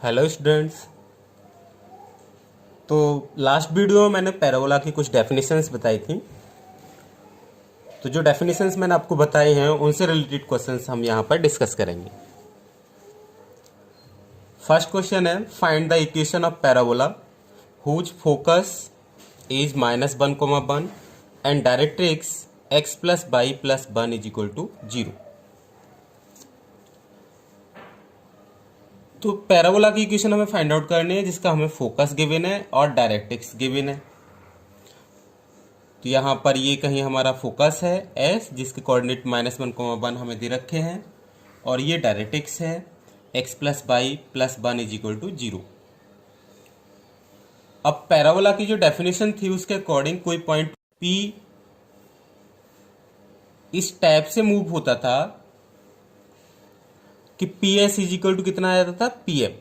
Hello students. तो last video में मैंने पैराबोला की कुछ डेफिनेशंस बताई थी। तो जो डेफिनेशंस मैंने आपको बताए हैं उनसे रिलेटेड क्वेश्चंस हम यहाँ पर डिस्कस करेंगे। फर्स्ट क्वेश्चन है, find the equation of parabola whose focus is -1, and directrix x plus Y plus 1 is equal to 0। तो पैराबोला की इक्वेशन हमें फाइंड आउट करनी है जिसका हमें फोकस गिवन है और डायरेक्ट्रिक्स गिवन है। तो यहाँ पर ये कहीं हमारा फोकस है एस, जिसके कोऑर्डिनेट -1, 1 हमें दे रखे हैं, और ये डायरेक्ट्रिक्स है x plus Y plus 1 is equal to 0। अब पैराबोला की जो डेफिनेशन थी उसके अकॉर्डिंग कोई पॉइंट P इस टाइप से मूव होता था कि P S is equal to कितना आ जाता था, पी एम।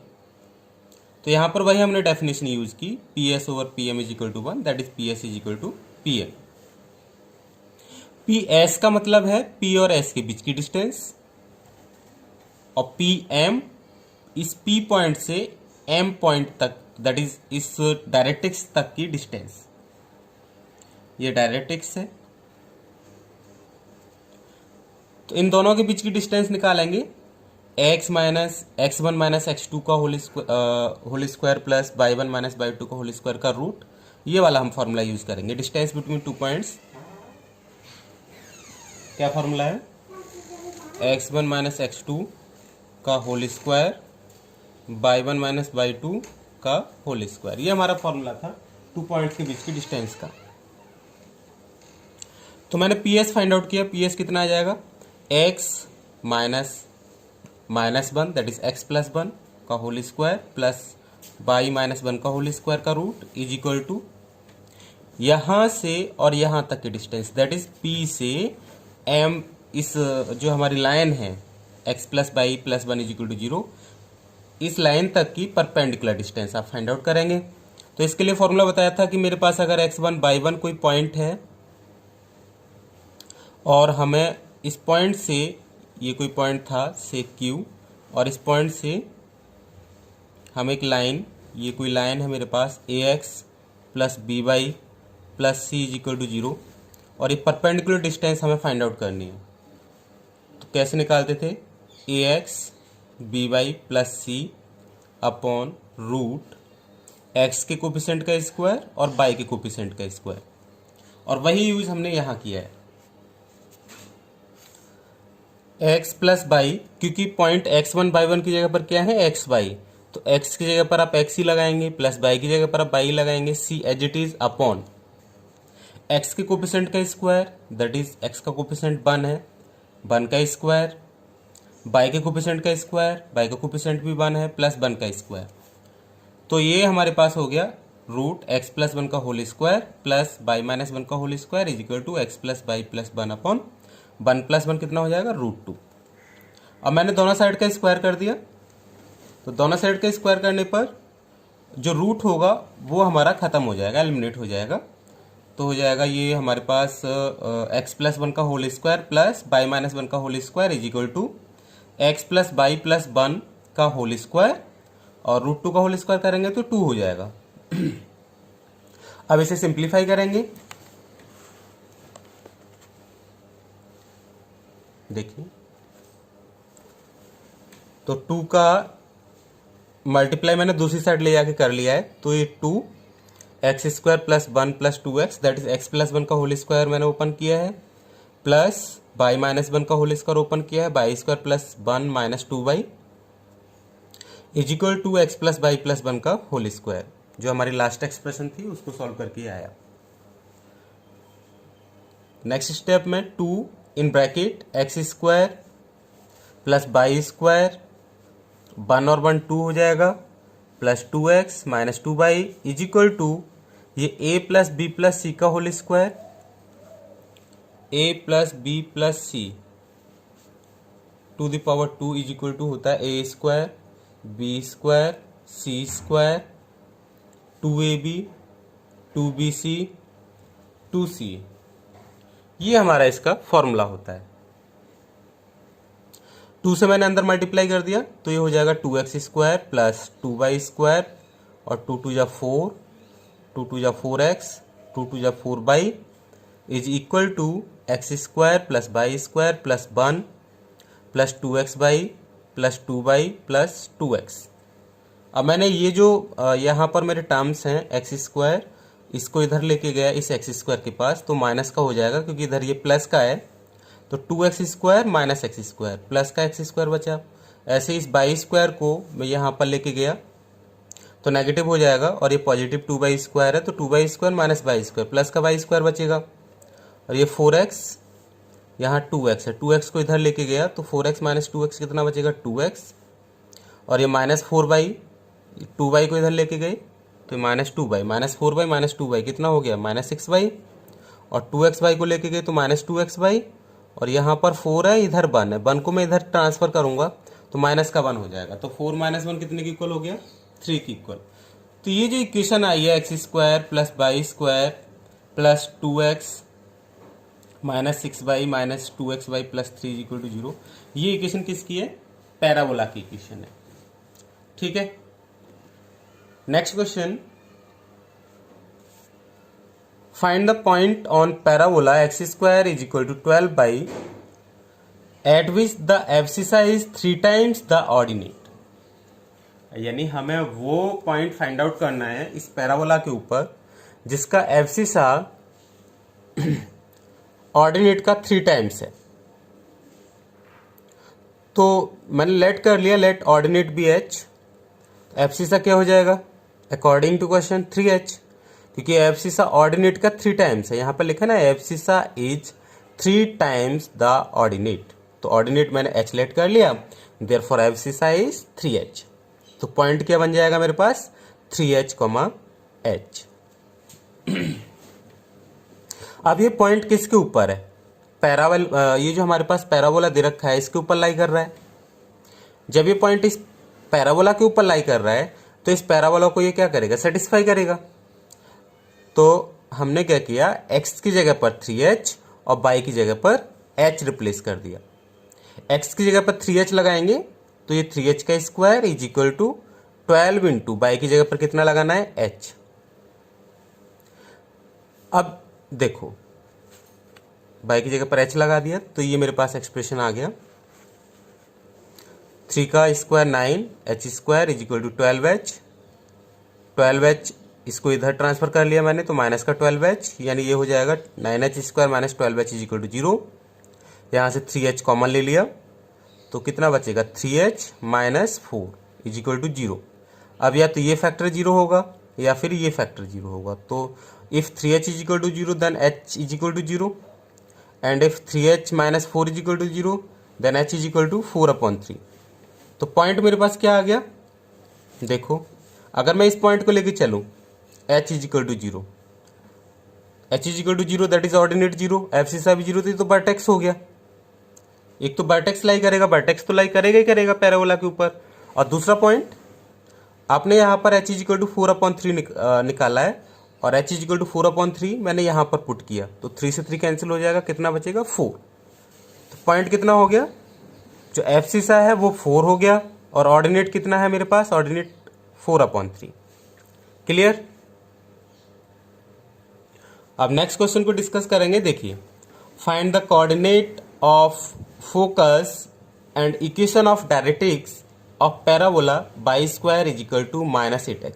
तो यहां पर वही हमने डेफिनेशन यूज की, P S over P M is equal to 1, that is P S is equal to P M. P S का मतलब है पी और एस के बीच की डिस्टेंस, और पी एम इस पी पॉइंट से एम पॉइंट तक, दैट इज इस डायरेक्ट्रिक्स तक की डिस्टेंस। ये डायरेक्ट्रिक्स है, तो इन दोनों के बीच की डिस्टेंस निकालेंगे। x-x1 माइनस x2 का whole square plus y1 minus y2 का होल स्क्वायर का रूट, ये वाला हम फॉर्मूला यूज करेंगे। डिस्टेंस बिटवीन टू पॉइंट्स क्या फॉर्मूला है, x1 माइनस x2 का whole square y1 minus y2 का होल स्क्वायर, ये हमारा फॉर्मूला था टू पॉइंट्स के बीच की डिस्टेंस का। तो मैंने पी एस फाइंड आउट किया। पी एस कितना आ जाएगा, x -1 that is x plus 1 का होल स्क्वायर प्लस y -1 का होल स्क्वायर का रूट इज इक्वल टू यहाँ से और यहाँ तक की डिस्टेंस, दैट इज p से m, इस जो हमारी लाइन है x plus Y plus 1 is equal to 0, इस लाइन तक की परपेंडिकुलर डिस्टेंस आप फाइंड आउट करेंगे। तो इसके लिए फॉर्मूला बताया था कि मेरे पास अगर x1 y1 कोई पॉइंट है और हमें इस पॉइंट से, ये कोई पॉइंट था से Q, और इस पॉइंट से हम एक लाइन, ये कोई लाइन है मेरे पास ax plus B Y plus C is equal to 0, और ये परपेंडिकुलर डिस्टेंस हमें फाइंड आउट करनी है। तो कैसे निकालते थे, ax B Y plus C upon root x के कोफिशिएंट का स्क्वायर और y के कोफिशिएंट का स्क्वायर, और वही यूज हमने यहाँ किया है। x प्लस बाई, क्योंकि पॉइंट x1 y1 की जगह पर क्या है, एक्स वाई, तो x की जगह पर आप x ही लगाएंगे, प्लस y की जगह पर आप y लगाएंगे, c as it is upon x के कोफिशिएंट का स्क्वायर, दैट इज x का कोफिशिएंट 1 है, 1 का स्क्वायर, y के कोफिशिएंट का स्क्वायर, y का कोफिशिएंट भी 1 है, प्लस 1 का स्क्वायर। तो ये हमारे पास हो गया रूट x प्लस 1 का whole square plus y minus 1 का whole square is equal to x plus Y plus 1 upon 1 plus 1 कितना हो जाएगा, रूट 2। अब मैंने दोनों साइड का स्क्वायर कर दिया, तो दोनों साइड का स्क्वायर करने पर जो रूट होगा वो हमारा खत्म हो जाएगा, एलिमिनेट हो जाएगा। तो हो जाएगा ये हमारे पास x प्लस 1 का whole square plus y minus 1 का whole square is equal to x plus Y plus 1 का होल स्क्वायर, और रूट 2 का होल स्क्वायर करेंगे तो 2 हो जाएगा। अब इसे सिंप्लीफाई करेंगे, देखिए, तो 2 का मल्टीप्लाई मैंने दूसरी साइड ले जाके कर लिया है, तो ये 2 x square plus 1 plus 2x, that is x plus 1 का होल स्क्वायर मैंने ओपन किया है, प्लस y माइनस 1 का होल स्क्वायर ओपन किया है, y square plus 1 minus 2y is equal to X plus Y plus 1 का होल स्क्वायर। जो हमारी लास्ट एक्सप्रेशन थी उसको सॉल्व करके आया। नेक्स्ट स्टेप में 2 in bracket X square plus Y square, 1 और 1 2 हो जाएगा, plus 2x minus 2y is equal to ये a plus B plus C का whole square, a plus B plus C to the power 2 is equal to होता है a square B square C square, 2ab 2bc 2c, ये हमारा इसका formula होता है। 2 से मैंने अंदर मल्टीप्लाई कर दिया तो ये हो जाएगा 2x² प्लस 2y² और 2 2 जा 4, 2 2 जा 4x, 2 2 जा 4y is equal to x² plus y² plus 1 plus 2xy plus 2y plus 2x। अब मैंने ये जो यहाँ पर मेरे टर्म्स हैं x², इसको इधर लेके गया इस x² के पास, तो माइनस का हो जाएगा क्योंकि इधर ये प्लस का है, तो 2x² माइनस x² प्लस का x² बचा। ऐसे इस y² को मैं यहाँ पर लेके गया तो नेगेटिव हो जाएगा और ये पॉजिटिव 2y² है, तो 2y² माइनस y² प्लस का y² बचेगा। और ये 4x, यहाँ 2x है, 2x को इधर लेके गया तो 4x माइनस 2x कितना बचेगा 2x, और ये माइनस 4y, 2y को इधर लेके गए तो minus 2y, minus 4y minus 2y कितना हो गया माइनस 6y, और 2xy को लेके गए तो माइनस 2xy, और यहाँ पर 4 है इधर 1 है, 1 को मैं इधर ट्रांसफर करूंगा तो माइनस का 1 हो जाएगा, तो 4 माइनस 1 कितने की इक्वल हो गया 3 की इक्वल। तो ये जो इक्वेशन आई है x² plus y² plus 2x minus 6y minus 2xy plus 3 equal to 0, ये इक्वेशन किसकी है पैराबोला की इक्वेशन है। ठीक है, next question, find the point on parabola x² is equal to 12 Y at which the abscissa is 3 times the ordinate. यानी हमें वो पॉइंट फाइंड आउट करना है इस पैराबोला के ऊपर जिसका एब्सिसा ऑर्डिनेट का 3 टाइम्स है। तो मैंने लेट कर लिया, let ordinate be h, abscissa क्या हो जाएगा अकॉर्डिंग टू क्वेश्चन 3h, क्योंकि एब्सिसा ऑर्डिनेट का 3 टाइम्स है, यहाँ पर लिखा ना abscissa is 3 times the ordinate, तो ऑर्डिनेट मैंने h लेट कर लिया, देयरफॉर एब्सिसा इज 3h। तो पॉइंट क्या बन जाएगा मेरे पास 3h, h। अब ये पॉइंट किसके ऊपर है पैराबोल, ये जो हमारे पास पैराबोला दे रखा है इसके ऊपर लाई कर रहा है। जब ये पॉइंट इस पैराबोला के ऊपर लाई कर रहा है तो इस पैराबोला को ये क्या करेगा सेटिस्फाई करेगा। तो हमने क्या किया x की जगह पर 3h और y की जगह पर h रिप्लेस कर दिया। x की जगह पर 3h लगाएंगे तो ये 3h का square is equal to 12 into y की जगह पर कितना लगाना है h। अब देखो y की जगह पर h लगा दिया तो ये मेरे पास एक्सप्रेशन आ गया 3 का square 9 h² is equal to 12h, 12h इसको इधर ट्रांसफर कर लिया मैंने तो माइनस का 12h, यानी ये हो जाएगा 9h² minus 12h is equal to 0। यहाँ से 3h कॉमन ले लिया तो कितना बचेगा 3h minus 4 is equal to 0। अब या तो ये फैक्टर 0 होगा या फिर ये फैक्टर 0 होगा, तो if 3h is equal to 0 then h is equal to 0 and if 3h minus 4 is equal to 0 then h is equal to 4/3। तो पॉइंट मेरे पास क्या आ गया देखो, अगर मैं इस पॉइंट को लेके चलूं h is equal to 0, h is equal to 0 that is ordinate 0, abscissa भी 0 थी तो वर्टेक्स हो गया। एक तो वर्टेक्स लाई करेगा, वर्टेक्स तो लाई करेगा ही करेगा पैराबोला के ऊपर, और दूसरा पॉइंट आपने यहाँ पर h इज इक्वल टू 4/3 निकाला है और h इज इक्वल टू 4/3 मैंने यहाँ पर पुट किया तो 3 से 3 कैंसिल हो जाएगा, कितना बचेगा 4। तो पॉइंट कितना हो गया जो एब्सिसा है वो 4 हो गया और ऑर्डिनेट कितना है मेरे पास ऑर्डिनेट 4/3। क्लियर। अब नेक्स्ट क्वेश्चन को डिस्कस करेंगे। देखिए find the coordinate of focus and equation of directrix of parabola y² is equal to -8x।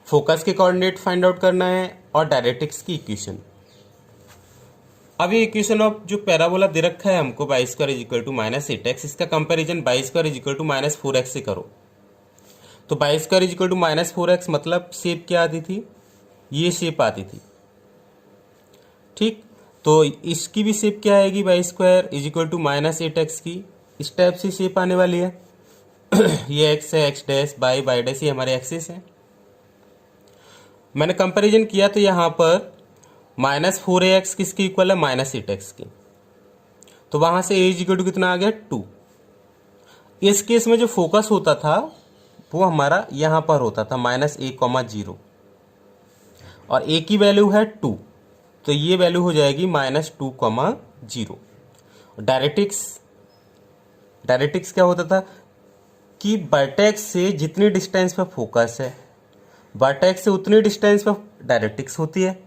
Focus के कोऑर्डिनेट फाइंड आउट करना है और डायरेक्ट्रिक्स की इक्वेशन। अब ये इक्वेशन ऑफ जो पैराबोला दे रखा है हमको y² is equal to -8x, इसका comparison y² is equal to -4x से करो। तो y² is equal to -4x मतलब शेप क्या आती थी, ये शेप आती थी। ठीक, तो इसकी भी शेप क्या आएगी y² is equal to -8x की, इस टाइप से शेप आने वाली है। ये x है, x डैश y डैश, ये हमारे एक्सिस है। मैंने कंपैरिजन किया तो यहाँ पर -4ax किसकी इक्वल है -8x की, तो वहां से a इज इक्वल टू कितना आ गया 2। इस केस में जो फोकस होता था वो हमारा यहाँ पर होता था -a,0 और a की वैल्यू है 2, तो ये वैल्यू हो जाएगी -2,0। डायरेक्ट्रिक्स डायरेक्ट्रिक्स क्या होता था कि वर्टेक्स से जितनी डिस्टेंस पर फोकस है वर्टेक्स से उतनी डिस्टेंस पर डायरेक्ट्रिक्स होती है।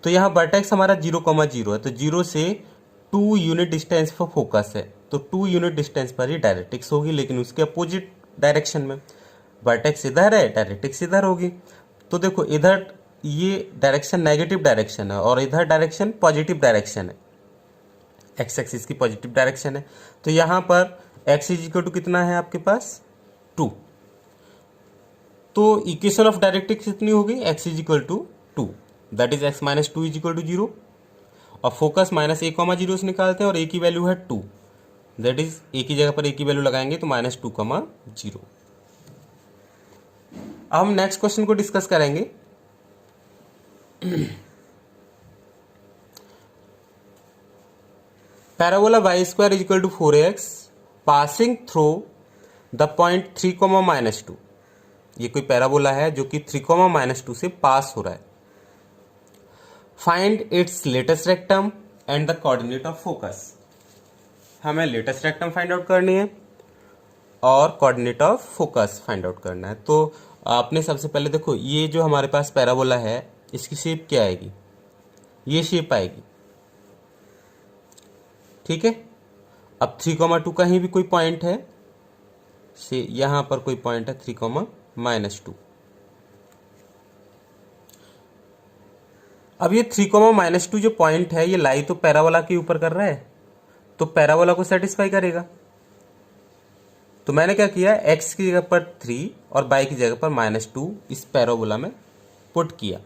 तो यहाँ वर्टेक्स हमारा 0,0 है, तो 0 से 2 यूनिट डिस्टेंस पर फोकस है, तो 2 यूनिट डिस्टेंस पर ही डायरेक्ट्रिक्स होगी, लेकिन उसके अपोजिट डायरेक्शन में। वर्टेक्स इधर है, डायरेक्ट्रिक्स इधर होगी। तो देखो इधर ये डायरेक्शन नेगेटिव डायरेक्शन है और इधर डायरेक्शन पॉजिटिव डायरेक्शन है, एक्स एक्सिस की पॉजिटिव डायरेक्शन है। तो यहाँ पर एक्स इज इक्वल टू कितना है आपके पास 2। तो इक्वेशन ऑफ डायरेक्ट्रिक्स कितनी होगी, X is equal to 2, that is X minus 2 is equal to 0। और फोकस माइनस a,0 से निकालते हैं और a की वैल्यू है 2, दैट इज a की जगह पर a की वैल्यू लगाएंगे तो -2,0। अब हम नेक्स्ट क्वेश्चन को डिस्कस करेंगे। Parabola y² is equal to 4x passing through the point 3,-2। ये कोई पैराबोला है जो कि 3,-2 से पास हो रहा है। Find its latus rectum and the coordinate of focus. हमें लेटेस्ट रेक्टम फाइंड आउट करनी है और coordinate of focus find out करना है। तो आपने सबसे पहले देखो ये जो हमारे पास पैराबोला है इसकी शेप क्या आएगी, ये शेप आएगी, ठीक है। अब 3,2 कहीं भी कोई पॉइंट है से यहां पर कोई पॉइंट है 3,-2। अब ये 3,-2 जो पॉइंट है ये लाई तो पैराबोला के ऊपर कर रहा है, तो पैराबोला को सेटिस्फाई करेगा। तो मैंने क्या किया, x की जगह पर 3 और y की जगह पर -2 इस पैराबोला में पुट किया।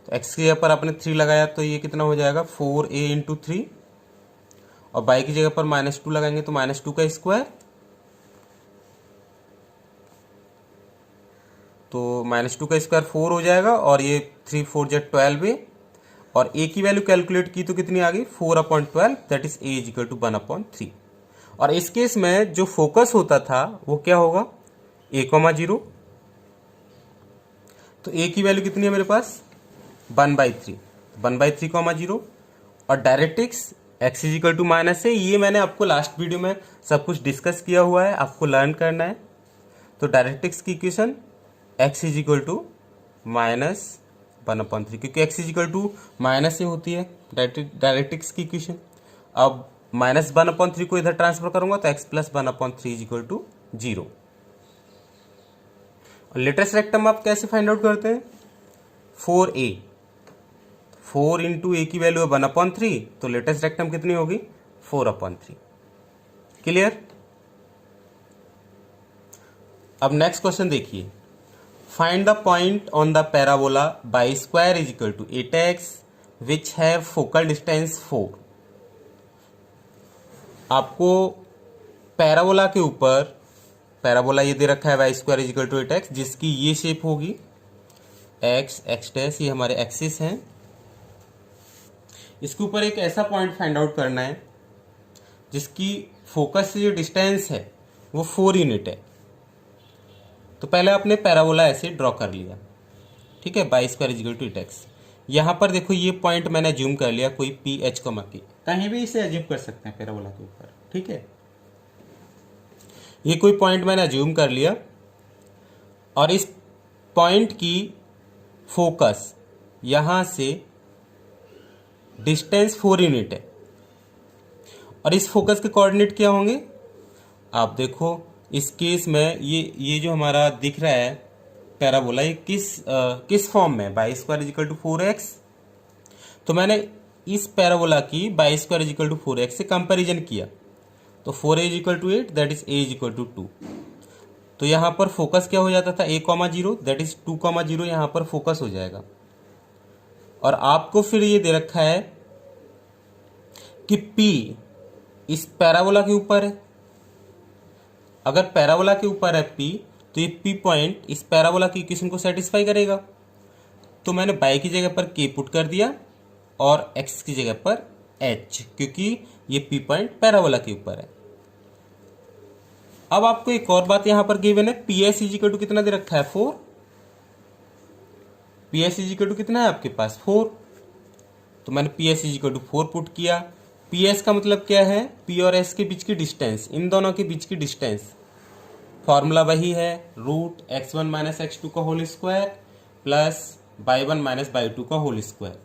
तो x की जगह पर आपने 3 लगाया तो ये कितना हो जाएगा 4a इंटू 3, और y की जगह पर -2 लगाएंगे तो -2 का स्क्वायर, तो -2 का स्क्वायर 4 हो जाएगा, और ये 3 4 जा 12a, और a की वैल्यू कैलकुलेट की तो कितनी आ गई 4/12, that is a is equal to 1/3। और इस केस में जो फोकस होता था वो क्या होगा a,0। तो a की वैल्यू कितनी है मेरे पास 1/3, 1/3,0। और directrix x is equal to minus है, ये मैंने आपको लास्ट वीडियो में सब कुछ डिस्कस किया हुआ है, आपको लर्न करना है। तो डायरेक्ट्रिक्स की equation x is equal to -1/3, क्योंकि x is equal to minus से होती है डायरेक्ट्रिक्स की इक्वेशन। अब -1/3 को इधर ट्रांसफर करूंगा तो x + 1/3 is equal to 0। Latus rectum आप कैसे फाइंड आउट करते हैं, 4a, 4 इंटू a की वैल्यू है 1/3, तो लेटेस्ट रेक्टम कितनी होगी 4/3। क्लियर। अब नेक्स्ट क्वेश्चन देखिए, find the point on the parabola y² is equal to 8x which have focal distance 4। आपको पैराबोला के ऊपर, पैराबोला ये दे रखा है y² is equal to 8x, जिसकी ये शेप होगी x, x', ये हमारे एक्सिस हैं। इसके ऊपर एक ऐसा पॉइंट फाइंड आउट करना है जिसकी फोकस से जो डिस्टेंस है वो 4 यूनिट है। तो पहले आपने पैराबोला ऐसे ड्रॉ कर लिया, ठीक है, y² is equal to 8x। यहाँ पर देखो ये पॉइंट मैंने अज्यूम कर लिया कोई PH, कहीं भी इसे अज्यूम कर सकते हैं पैराबोला के ऊपर, ठीक है। ये कोई पॉइंट मैंने अज्यूम कर लिया और इस पॉइंट की फोकस यहां से डिस्टेंस 4 यूनिट है, और इस फोकस के कोऑर्डिनेट क्या होंगे आप देखो। इस केस में ये जो हमारा दिख रहा है पैराबोला, ये किस फॉर्म में y² is equal to 4x। तो मैंने इस पैराबोला की y² is equal to 4x से कंपैरिजन किया, तो 4a is equal to 8, that is a is equal to 2। तो यहाँ पर फोकस क्या हो जाता था a,0, दैट इज 2,0 यहाँ पर फोकस हो जाएगा। और आपको फिर ये दे रखा है कि P इस पैराबोला के ऊपर है। अगर पैराबोला के ऊपर है P, तो ये P पॉइंट इस पैराबोला की इक्वेशन को सेटिस्फाई करेगा। तो मैंने y की जगह पर k पुट कर दिया और x की जगह पर h, क्योंकि ये P पॉइंट पैराबोला के ऊपर है। अब आपको एक और बात यहां पर गिवन है, PS इज इक्वल टू कितना दे रखा है 4, PS इज इक्वल टू कितना है आपके पास 4। तो मैंने PS is equal to 4 put किया, पी एस का मतलब क्या है, पी और एस के बीच की डिस्टेंस, इन दोनों के बीच की डिस्टेंस। फॉर्मूला वही है, रूट x1 माइनस x2 का whole square plus y1 minus y2 का होल स्क्वायर।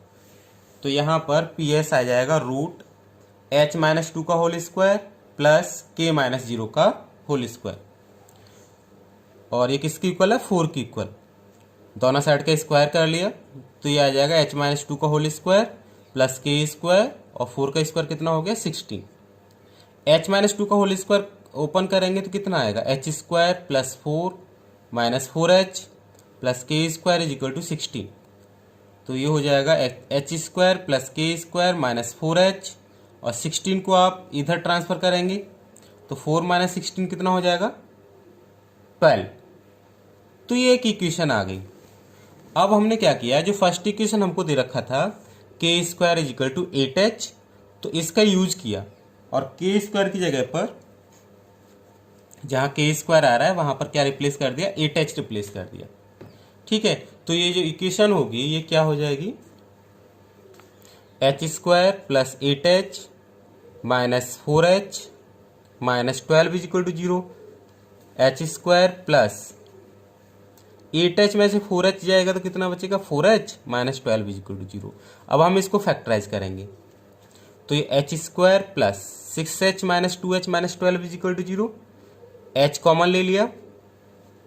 तो यहाँ पर पी एस आ जाएगा रूट h माइनस 2 का whole square plus k minus 0 का होल स्क्वायर। और ये किसकी इक्वल है, 4 की इक्वल। दोनों साइड का स्क्वायर कर लिया तो ये आ जाएगा h माइनस 2 का whole square plus k square, और 4 का स्क्वायर कितना हो गया, 16। h माइनस 2 का होल स्क्वायर ओपन करेंगे तो कितना आएगा, H square plus 4 minus 4h plus k square is equal to 16। तो ये हो जाएगा H square plus K square minus 4h, और 16 को आप इधर ट्रांसफर करेंगे तो 4 माइनस 16 कितना हो जाएगा, 12। तो ये एक इक्वेशन आ गई। अब हमने क्या किया, जो फर्स्ट इक्वेशन हमको दे रखा था के square is equal to 8h, तो इसका यूज किया और के स्क्वायर की जगह पर जहां के स्क्वायर आ रहा है वहां पर क्या रिप्लेस कर दिया, 8h रिप्लेस कर दिया। ठीक है, तो ये जो इक्वेशन होगी ये क्या हो जाएगी, H square plus 8h minus 4h minus 12 is equal to 0। H square plus 8h में से 4h जाएगा तो कितना बचेगा, 4h minus 12 is equal to 0। अब हम इसको फैक्टराइज करेंगे तो ये H square plus 6h minus 2h minus 12 is equal to 0। h common ले लिया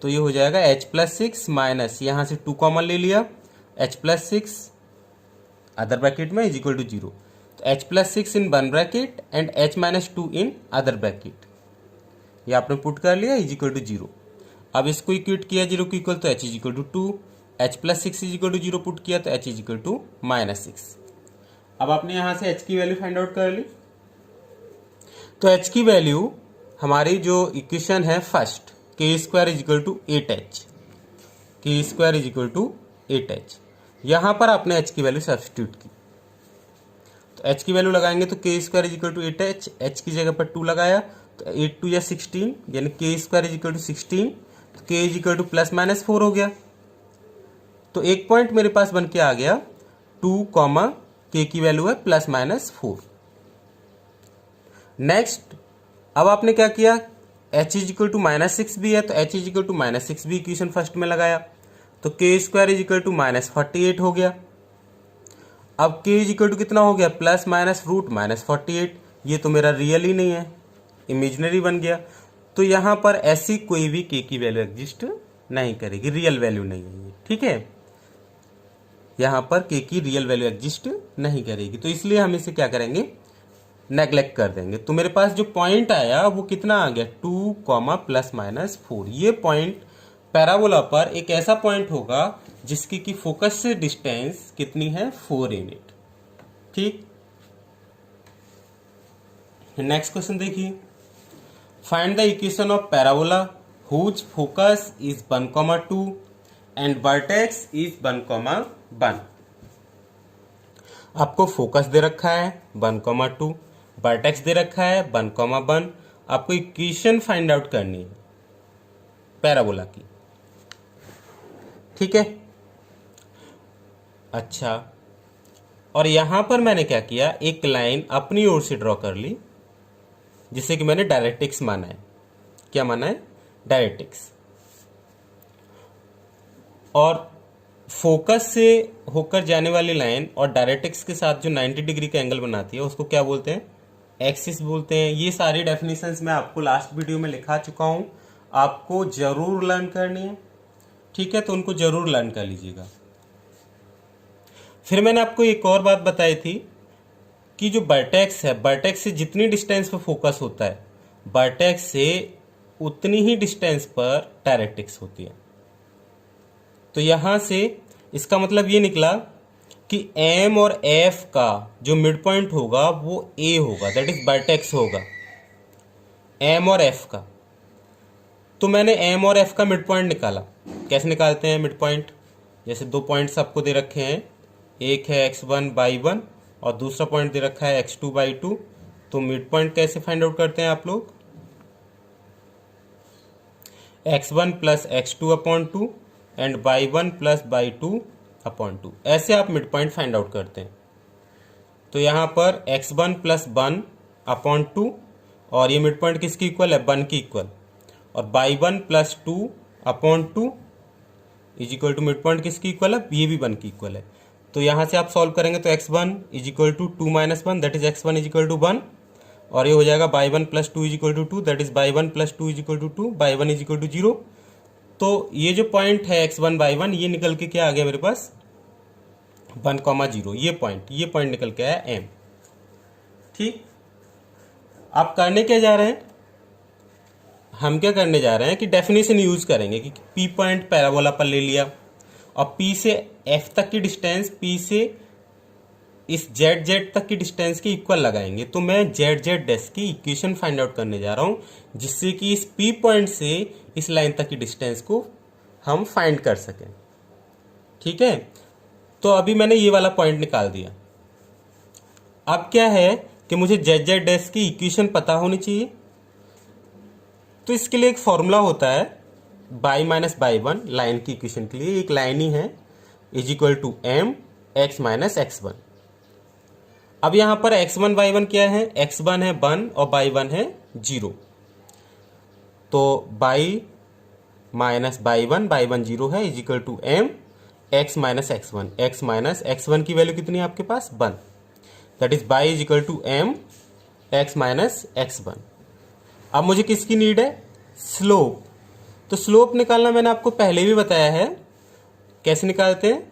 तो ये हो जाएगा h प्लस 6 माइनस यहाँ से 2 कॉमन ले लिया, h प्लस 6 अदर ब्रैकेट में इज इक्वल टू 0। तो h plus 6 in one bracket and h minus 2 in other bracket, ये आपने पुट कर लिया इज इक्वल टू 0। अब इसको इक्वेट किया 0 को इक्वल तो h is equal to 2, h plus 6 is equal to 0 put किया तो h is equal to minus 6। अब आपने यहाँ से h की वैल्यू फाइंड आउट कर ली। तो h की वैल्यू हमारी जो इक्वेशन है फर्स्ट, के square is equal to 8h, के square is equal to 8h, यहाँ पर आपने h की वैल्यू सब्स्टिट्यूट की। तो h की वैल्यू लगाएंगे तो K square is equal to 8h, h की जगह पर 2 लगाया तो 8 2 या 16, यानी के स्क्वायर इज इक्वल टू 16, तो के is equal two plus minus 4 हो गया। तो एक पॉइंट मेरे पास बन के आ गया 2 कॉमा के की वैल्यू है प्लस माइनस 4। नेक्स्ट अब आपने क्या किया, h is equal to minus 6 भी है तो h is equal to minus 6 भी इक्वेशन फर्स्ट में लगाया तो K square is equal to minus 48 हो गया। अब के इज इक्वल टू कितना हो गया, प्लस माइनस रूट माइनस 48। ये तो मेरा रियल ही नहीं है, इमेजिनरी बन गया। तो यहाँ पर ऐसी कोई भी के की वैल्यू एग्जिस्ट नहीं करेगी, रियल वैल्यू नहीं है ये। ठीक है, यहाँ पर के की रियल वैल्यू एग्जिस्ट नहीं करेगी, तो इसलिए हम इसे क्या करेंगे, नेग्लेक्ट कर देंगे। तो मेरे पास जो पॉइंट आया वो कितना आ गया, 2 कॉमा प्लस माइनस 4। ये पॉइंट पैराबोला पर एक ऐसा पॉइंट होगा जिसकी की फोकस से डिस्टेंस कितनी है, 4 यूनिट। ठीक, नेक्स्ट क्वेश्चन देखिए, find the equation of parabola whose focus is 1,2 and vertex is 1,1। आपको फोकस दे रखा है 1,2, वर्टेक्स दे रखा है 1,1। आपको इक्वेशन फाइंड आउट करनी है पैराबोला की। ठीक है, अच्छा, और यहां पर मैंने क्या किया, एक लाइन अपनी ओर से ड्रॉ कर ली जिसे कि मैंने डायरेक्ट्रिक्स माना है। क्या माना है, डायरेक्ट्रिक्स। और फोकस से होकर जाने वाली लाइन और डायरेक्ट्रिक्स के साथ जो 90 डिग्री का एंगल बनाती है उसको क्या बोलते हैं, एक्सिस बोलते हैं। ये सारी डेफिनेशंस मैं आपको लास्ट वीडियो में लिखा चुका हूं, आपको जरूर लर्न करनी है। ठीक है, तो उनको जरूर लर्न कर लीजिएगा। फिर मैंने आपको एक और बात बताई थी कि जो वर्टेक्स है, वर्टेक्स से जितनी डिस्टेंस पर फोकस होता है, वर्टेक्स से उतनी ही डिस्टेंस पर डायरेक्ट्रिक्स होती है। तो यहां से इसका मतलब ये निकला कि एम और एफ का जो मिड पॉइंट होगा वो ए होगा, दैट इज वर्टेक्स होगा एम और एफ का। तो मैंने एम और एफ का मिड पॉइंट निकाला। कैसे निकालते हैं मिड पॉइंट, जैसे दो पॉइंट्स आपको दे रखे हैं, एक है x1/1 और दूसरा पॉइंट दे रखा है x2/2। तो मिड पॉइंट कैसे फाइंड आउट करते हैं आप लोग, x1 plus x2/2 and y1 plus y2/2, ऐसे आप मिड पॉइंट फाइंड आउट करते हैं। तो यहाँ पर x1 प्लस 1/2 और ये मिड पॉइंट किसकी इक्वल है, 1 की इक्वल, और y1 plus 2/2 is equal to mid point किसकी इक्वल है, ये भी 1 की इक्वल है। तो यहाँ से आप सॉल्व करेंगे तो x1 is equal to 2 - 1 that is x1 is equal to 1, और ये हो जाएगा y1 plus 2 is equal to 2 that is y1 plus 2 is equal to 2, y1 is equal to 0। तो ये जो पॉइंट है x1 y1 ये निकल के क्या आ गया मेरे पास 1,0, ये पॉइंट निकल के आया m। ठीक, आप करने क्या जा रहे हैं, हम क्या करने जा रहे हैं कि डेफिनेशन यूज करेंगे कि P पॉइंट पैराबोला पर ले लिया और P से F तक की डिस्टेंस P से इस ZZ तक की डिस्टेंस के इक्वल लगाएंगे। तो मैं ZZ डैश की इक्वेशन फाइंड आउट करने जा रहा हूं जिससे कि इस P पॉइंट से इस लाइन तक की डिस्टेंस को हम फाइंड कर सकें। ठीक है, तो अभी मैंने ये वाला पॉइंट निकाल दिया। अब क्या है कि मुझे ZZ डैश की इक्वेशन पता होनी चाहिए। तो इसके लिए एक फॉर्मूला होता है y माइनस y1 लाइन की इक्वेशन के लिए, एक लाइन ही है, is equal to m x minus x1। अब यहां पर x1 y1 क्या है, x1 है 1 और y1 है 0। तो y माइनस y1 0 है is equal to m x minus x1 की वैल्यू कितनी है आपके पास 1, that is y is equal to m x minus x1। अब मुझे किसकी नीड है, स्लोप। तो स्लोप निकालना मैंने आपको पहले भी बताया है, कैसे निकालते हैं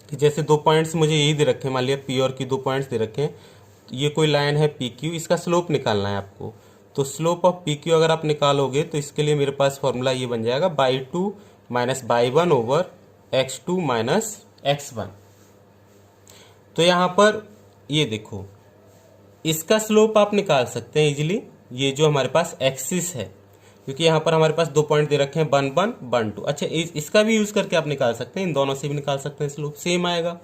कि जैसे दो पॉइंट्स मुझे यही दे रखे हैं, मान लिया P और Q दो पॉइंट्स दे रखे हैं, तो ये कोई लाइन है PQ, इसका स्लोप निकालना है आपको। तो स्लोप ऑफ PQ अगर आप निकालोगे तो इसके लिए मेरे पास फॉर्मूला ये बन जाएगा y2 minus y1 over x2 minus x1। तो यहां पर ये देखो, इसका स्लोप आप निकाल सकते हैं इजीली, ये जो हमारे पास एक्सिस है, क्योंकि यहाँ पर हमारे पास दो पॉइंट दे रखे हैं 1 1 1 2। अच्छा, इसका भी यूज करके आप निकाल सकते हैं, इन दोनों से भी निकाल सकते हैं, स्लोप सेम आएगा।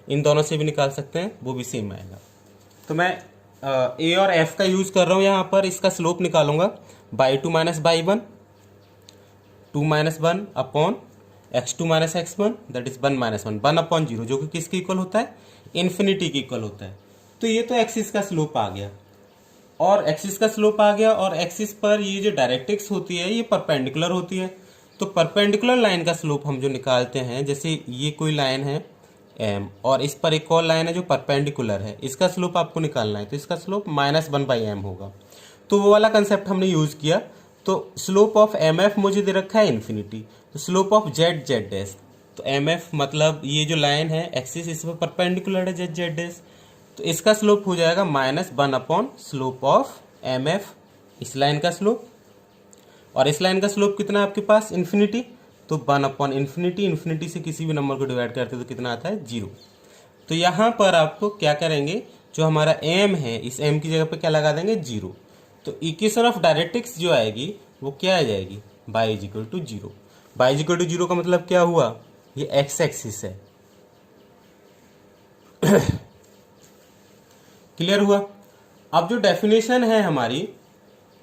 इन दोनों से भी निकाल सकते हैं, वो भी सेम आएगा। तो मैं ए और एफ का यूज कर रहा हूँ यहाँ पर, इसका स्लोप निकालूंगा y2 minus y1 2 minus 1 upon x2 minus x1 that is 1 minus 1/0, जो कि किसके इक्वल होता है, इन्फिनिटी के इक्वल होता है। तो ये तो एक्सिस का स्लोप आ गया, और एक्सिस का स्लोप आ गया, और एक्सिस पर ये जो डायरेक्ट्रिक्स होती है ये परपेंडिकुलर होती है। तो परपेंडिकुलर लाइन का स्लोप हम जो निकालते हैं, जैसे ये कोई लाइन है m और इस पर एक और लाइन है जो परपेंडिकुलर है, इसका स्लोप आपको निकालना है, तो इसका स्लोप -1/m होगा। तो वो वाला कंसेप्ट हमने यूज किया। तो स्लोप ऑफ mf मुझे दे रखा है इन्फिनिटी, तो स्लोप ऑफ z डैश, तो mf मतलब ये जो लाइन है एक्सिस इस पर परपेंडिकुलर है z डैश, तो इसका स्लोप हो जाएगा -1 अपॉन स्लोप ऑफ mf, इस लाइन का स्लोप। और इस लाइन का स्लोप कितना है आपके पास, इन्फिनिटी, तो 1 अपॉन इन्फिनिटी से किसी भी नंबर को डिवाइड करते तो कितना आता है 0। तो यहाँ पर आपको क्या करेंगे, जो हमारा m है इस m की जगह पे क्या लगा देंगे 0। तो इक्वेशन ऑफ डायरेक्ट्रिक्स जो आएगी वो क्या आ जाएगी, y is equal to 0। y is equal to 0 का मतलब क्या हुआ, ये x एक्सिस है। क्लियर हुआ। अब जो डेफिनेशन है हमारी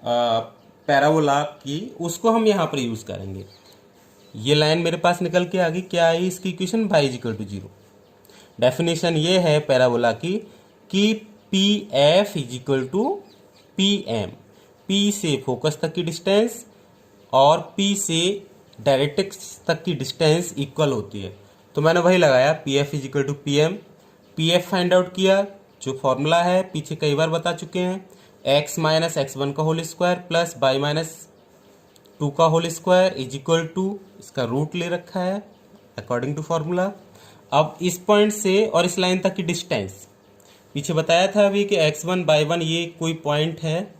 पैराबोला की, उसको हम यहाँ पर यूज करेंगे। ये लाइन मेरे पास निकल के आ गई, क्या आई इसकी equation, y is equal to 0। Definition ये है पैराबोला की कि P F is equal to P M, P से फोकस तक की डिस्टेंस और पी से डायरेक्ट्रिक्स तक की डिस्टेंस इक्वल होती है। तो मैंने वही लगाया, P F is equal to P M. P F find out किया, जो फॉर्मूला है पीछे कई बार बता चुके हैं, x माइनस x1 का whole square plus y minus 2 का whole square is equal to, इसका रूट ले रखा है अकॉर्डिंग टू फॉर्मूला। अब इस पॉइंट से और इस लाइन तक की डिस्टेंस, पीछे बताया था अभी कि x1 y1 ये कोई पॉइंट है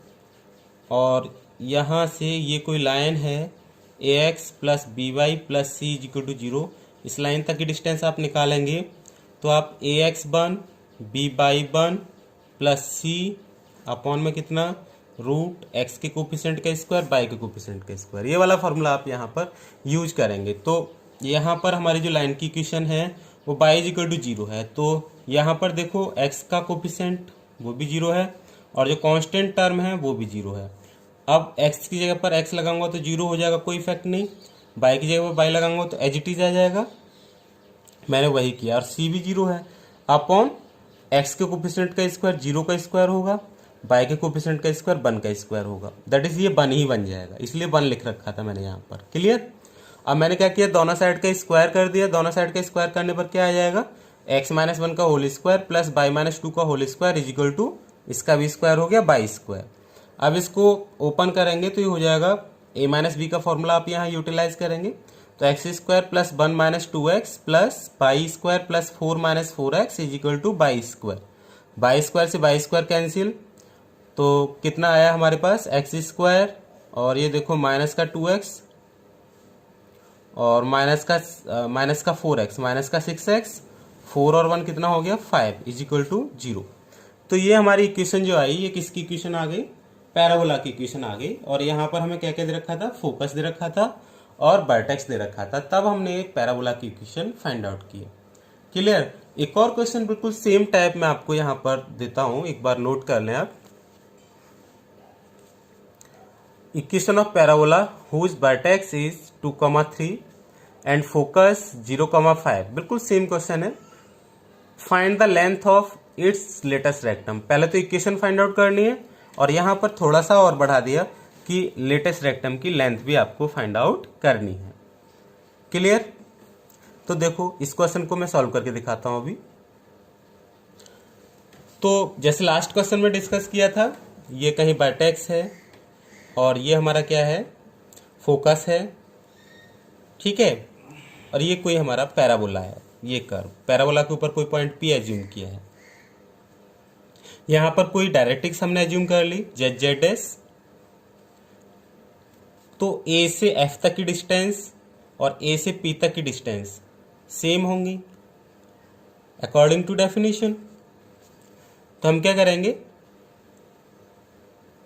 और यहाँ से ये कोई लाइन है ax plus by plus c is equal to 0। इस लाइन तक की डिस्टेंस आप निकालेंगे तो आप ax1 by1 plus c upon में कितना, रूट x के कोफिशिएंट का स्क्वायर y के कोफिशिएंट का स्क्वायर, ये वाला फॉर्मूला आप यहाँ पर यूज करेंगे। तो यहाँ पर हमारी जो लाइन की इक्वेशन है वो y इज इक्वल टू 0 है। तो यहाँ पर देखो x का कोफिशिएंट वो भी 0 है और जो कांस्टेंट टर्म है वो भी 0 है। अब x की जगह पर x लगाऊंगा तो 0 हो जाएगा, कोई इफेक्ट नहीं। y की जगह पर y लगाऊंगा तो एज इट इज आ जाएगा, मैंने वही किया। और c भी 0 है अपॉन एक्स के कोफिशिएंट का स्क्वायर 0 का स्क्वायर होगा, बाई के कोफिशिएंट का स्क्वायर 1 का स्क्वायर होगा, दैट इज ये 1 ही बन जाएगा, इसलिए 1 लिख रखा था मैंने यहाँ पर। क्लियर। अब मैंने क्या किया, दोनों साइड का स्क्वायर कर दिया। दोनों साइड का स्क्वायर करने पर क्या आ जाएगा, x माइनस 1 का whole square plus y minus 2 का whole square is equal to, इसका भी स्क्वायर हो गया बाई स्क्वायर। अब इसको ओपन करेंगे तो ये हो जाएगा a माइनस बी का फॉर्मूला आप यहाँ यूटिलाइज करेंगे, तो x square plus 1 minus 2x plus Y square plus 4 minus 4x is equal two by square. By square से बाई स्क्वायर कैंसिल, तो कितना आया हमारे पास, एक्स स्क्वायर और ये देखो माइनस का 2x और माइनस का 4x माइनस का 6x, 4 और 1 कितना हो गया 5 इज इक्वल टू 0। तो ये हमारी इक्वेशन जो आई, ये किसकी इक्वेशन आ गई, पैराबोला की इक्वेशन आ गई। और यहाँ पर हमें क्या क्या दे रखा था, फोकस दे रखा था और वर्टेक्स दे रखा था, तब हमने एक पैराबोला की इक्वेशन फाइंड आउट की। क्लियर। एक और क्वेश्चन बिल्कुल सेम टाइप में आपको यहाँ पर देता हूं, एक बार नोट कर लें आप। Equation of parabola whose vertex is 2,3 and focus 0,5, बिल्कुल सेम क्वेश्चन है। Find the length of its latus rectum. पहले तो इक्वेशन फाइंड आउट करनी है और यहाँ पर थोड़ा सा और बढ़ा दिया कि लेटेस्ट रेक्टम की लेंथ भी आपको फाइंड आउट करनी है। क्लियर। तो देखो इस क्वेश्चन को मैं सॉल्व करके दिखाता हूं अभी। तो जैसे लास्ट क्वेश्चन में डिस्कस किया था, ये कहीं वर्टेक्स है और ये हमारा क्या है, फोकस है, ठीक है, और ये कोई हमारा पैराबोला है, ये कर्व पैराबोला के ऊपर कोई पॉइंट पी एज्यूम किया है। यहां पर कोई डायरेक्ट्रिक्स हमने एज्यूम कर ली जेड जेड एस, तो ए से एफ तक की डिस्टेंस और ए से पी तक की डिस्टेंस सेम होंगी अकॉर्डिंग टू डेफिनेशन। तो हम क्या करेंगे,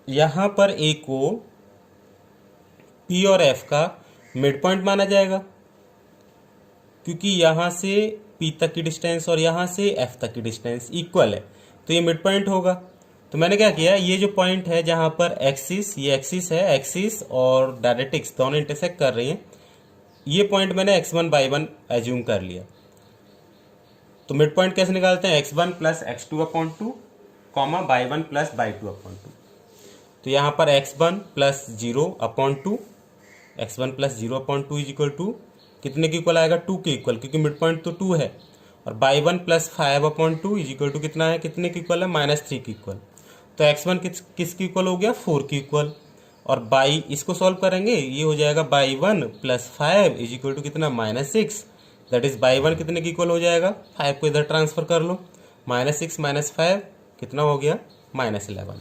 यहां पर ए को पी और एफ का मिड पॉइंट माना जाएगा, क्योंकि यहां से पी तक की डिस्टेंस और यहां से एफ तक की डिस्टेंस इक्वल है, तो ये मिड पॉइंट होगा। तो मैंने क्या किया, ये जो पॉइंट है जहां पर एक्सिस, ये एक्सिस है, एक्सिस और डायरेक्ट्रिक्स दोनों इंटरसेक्ट कर रही हैं, ये पॉइंट मैंने x1/1 एज्यूम कर लिया। तो मिड पॉइंट कैसे निकालते हैं, x1 plus x2/2 comma y1 plus y2/2। तो यहाँ पर x1 plus 0/2, x1 plus 0/2 is equal to कितने के इक्वल आएगा, 2 के इक्वल, क्योंकि मिड पॉइंट तो 2 है। और y1 plus 5/2 is equal to कितना है, कितने के इक्वल है, -3 के इक्वल। तो x1 किसके इक्वल हो गया, 4 के इक्वल। और बाई इसको सॉल्व करेंगे, ये हो जाएगा y1 plus 5 is equal to कितना, -6, दैट इज y1 कितने के इक्वल हो जाएगा, 5 को इधर ट्रांसफर कर लो, -6 - 5 कितना हो गया, -11।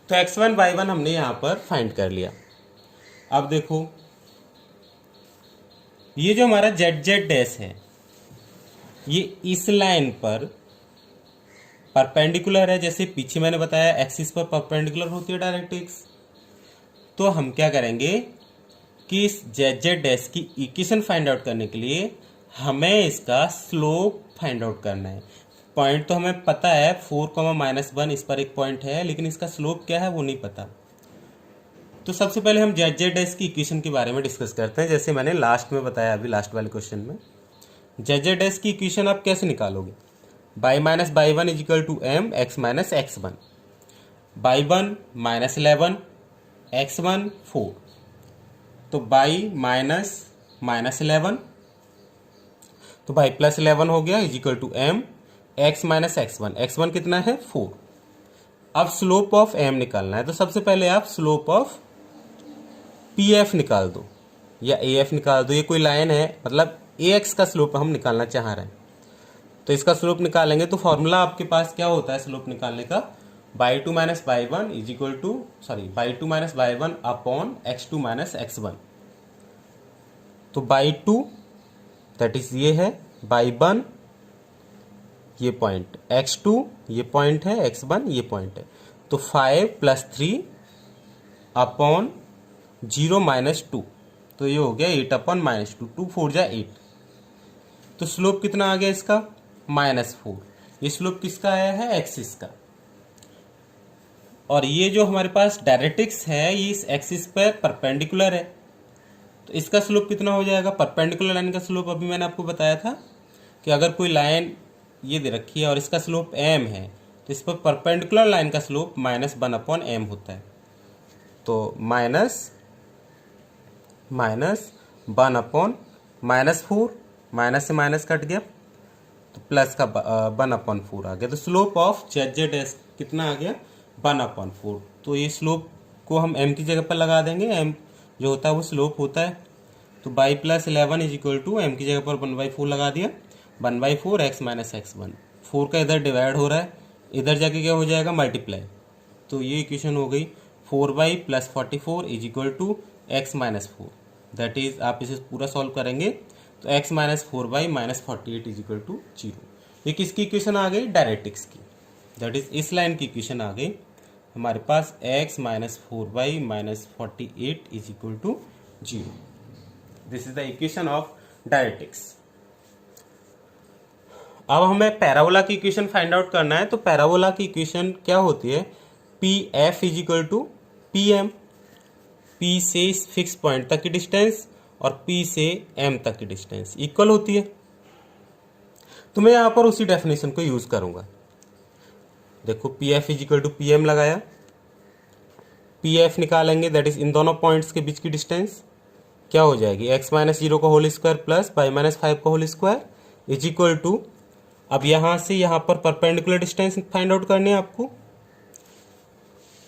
तो x1 y1 हमने यहां पर फाइंड कर लिया। अब देखो ये जो हमारा जेड जेड डैश है, ये इस लाइन पर परपेंडिकुलर है, जैसे पीछे मैंने बताया एक्सिस पर परपेंडिकुलर होती है डायरेक्ट्रिक्स। तो हम क्या करेंगे कि इस जेड जेड डैश की इक्वेशन फाइंड आउट करने के लिए हमें इसका स्लोप फाइंड आउट करना है। पॉइंट तो हमें पता है 4,-1 इस पर एक पॉइंट है, लेकिन इसका स्लोप क्या है वो नहीं पता। तो सबसे पहले हम जेड जेड डैश की इक्वेशन के बारे में डिस्कस करते हैं, जैसे मैंने लास्ट में बताया अभी लास्ट वाले क्वेश्चन में। जेड जेड डैश की इक्वेशन आप कैसे निकालोगे, y minus y1 is equal to m x minus x1, y1 -11 x1 4, तो y माइनस -11 तो y प्लस 11 हो गया is equal to m x minus x1, x1 कितना है 4। अब स्लोप ऑफ m निकालना है, तो सबसे पहले आप स्लोप ऑफ pf निकाल दो या af निकाल दो। ये कोई लाइन है, मतलब ax का स्लोप हम निकालना चाह रहे हैं, तो इसका स्लोप निकालेंगे। तो फॉर्मूला आपके पास क्या होता है स्लोप निकालने का, y2 minus y1 is equal to y2 minus y1 upon x2 minus x1। तो y2 दैट इज ये है, y1 ये पॉइंट, x2 ये पॉइंट है, x1 ये पॉइंट है। तो 5 + 3 अपॉन 0 - 2, तो ये हो गया 8/-2, 2 4 जा 8। तो स्लोप कितना आ गया इसका, -4। ये स्लोप किसका आया है, एक्सिस का। और ये जो हमारे पास डायरेक्ट्रिक्स है ये इस एक्सिस पर परपेंडिकुलर है, तो इसका स्लोप कितना हो जाएगा, परपेंडिकुलर लाइन का स्लोप अभी मैंने आपको बताया था कि अगर कोई लाइन ये दे रखी है और इसका स्लोप m है, तो इस पर परपेंडिकुलर लाइन का स्लोप -1/m होता है। तो -1/-4, माइनस से माइनस कट गया तो प्लस का 1/4 आ गया। तो स्लोप ऑफ ZZ कितना आ गया 1/4। तो ये स्लोप को हम m की जगह पर लगा देंगे, m जो होता है वो स्लोप होता है। तो y plus 11 is equal to m की जगह पर 1/4 लगा दिया, 1/4 x माइनस x1। 4 का इधर डिवाइड हो रहा है, इधर जाके क्या हो जाएगा मल्टीप्लाई। तो ये इक्वेशन हो गई 4y plus 44 is equal to x minus 4। That is आप इसे पूरा सॉल्व करेंगे तो x minus 4y minus 48 is equal to 0। ये किसकी इक्वेशन आ गई डायरेक्ट्रिक्स की। दैट इज इस लाइन की इक्वेशन आ गई हमारे पास x minus 4y minus 48 is equal to 0। This is the equation of directrix. अब हमें पैराबोला की इक्वेशन फाइंड आउट करना है। तो पैराबोला की इक्वेशन क्या होती है, P F is equal to P M, P से फिक्स पॉइंट तक की डिस्टेंस और पी से एम तक की डिस्टेंस इक्वल होती है। तो मैं यहां पर उसी डेफिनेशन को यूज करूंगा। देखो P F is equal to P M लगाया, पी एफ निकालेंगे, दैट इज इन दोनों पॉइंट्स के बीच की डिस्टेंस क्या हो जाएगी, x माइनस 0 का whole square plus y minus 5 का whole square is equal to, अब यहां से यहां पर परपेंडिकुलर डिस्टेंस फाइंड आउट करनी है आपको।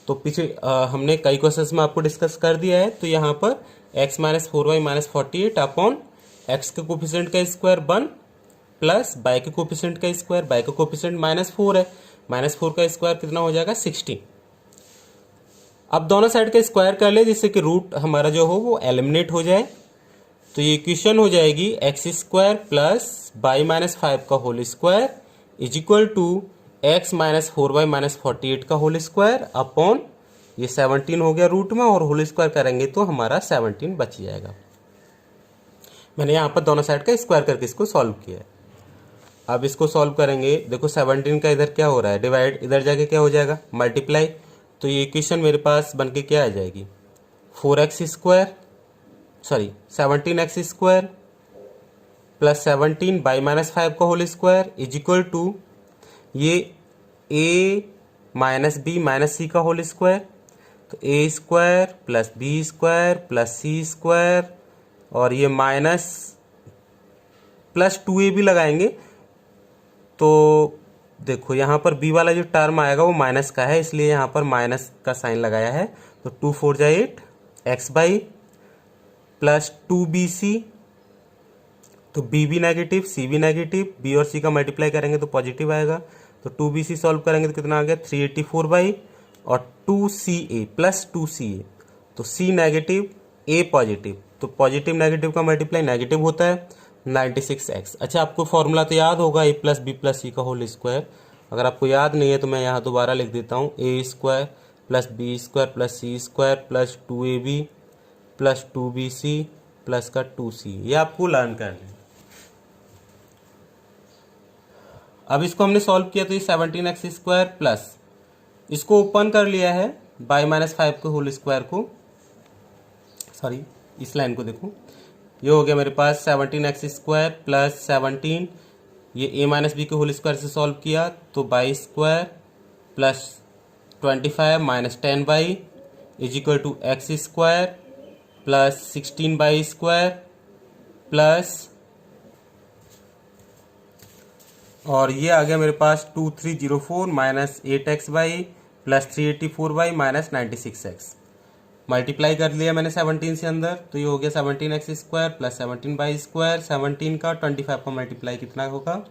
तो पीछे हमने कई क्वेश्चंस में आपको डिस्कस कर दिया है। तो यहाँ पर x minus 4y minus 48 upon x के कोफिशिएंट का स्क्वायर 1 प्लस y के कोफिशिएंट का स्क्वायर, y का कोफिशिएंट -4 है, -4 का स्क्वायर कितना हो जाएगा 16। अब दोनों साइड का स्क्वायर कर ले जिससे कि रूट हमारा जो हो वो एलिमिनेट हो जाए। तो ये इक्वेशन हो जाएगी X square plus y minus 5 का whole square is equal to x minus 4y minus 48 का होल स्क्वायर अपॉन ये 17 हो गया रूट में, और होल स्क्वायर करेंगे तो हमारा 17 बच जाएगा। मैंने यहाँ पर दोनों साइड का स्क्वायर करके इसको सॉल्व किया है। अब इसको सॉल्व करेंगे, देखो 17 का इधर क्या हो रहा है डिवाइड, इधर जाके क्या हो जाएगा मल्टीप्लाई। तो ये इक्वेशन मेरे पास बन के क्या आ जाएगी 4x square, sorry 17x square plus 17 y minus 5 का whole square is equal to ये a minus B minus C का होल स्क्वायर। तो a square plus B square plus C square और ये माइनस प्लस 2a भी लगाएंगे। तो देखो यहाँ पर b वाला जो टर्म आएगा वो माइनस का है, इसलिए यहाँ पर माइनस का साइन लगाया है। तो 2 4 जा 8 एक्स बाई प्लस 2bc, तो b भी नेगेटिव c भी नेगेटिव, b और c का मल्टीप्लाई करेंगे तो पॉजिटिव आएगा। तो 2bc सॉल्व करेंगे तो कितना आ गया 384 बाई और 2ca प्लस 2ca, तो c नेगेटिव a पॉजिटिव, तो पॉजिटिव नेगेटिव का मल्टीप्लाई नेगेटिव होता है 96x। अच्छा आपको फॉर्मूला तो याद होगा a plus B plus C का होल स्क्वायर। अगर आपको याद नहीं है तो मैं यहाँ दोबारा लिख देता हूँ, a square plus B square plus C square plus 2ab plus 2bc plus का 2c, ये आपको लर्न करना है। अब इसको हमने सॉल्व किया तो ये 17x स्क्वायर प्लस इसको ओपन कर लिया है बाई माइनस 5 के होल स्क्वायर को, सॉरी इस लाइन को देखो, ये हो गया मेरे पास 17x स्क्वायर प्लस 17, ये a माइनस बी के होल स्क्वायर से सॉल्व किया तो y square plus 25 minus 10 y is equal to X square plus 16 y square plus, और ये आ गया मेरे पास 2304 minus 8x y plus 384 y minus 96x। Multiply कर लिया मैंने 17 से अंदर, तो ये हो गया 17x square plus 17 by square, 17 का 25 का मल्टीप्लाई कितना होगा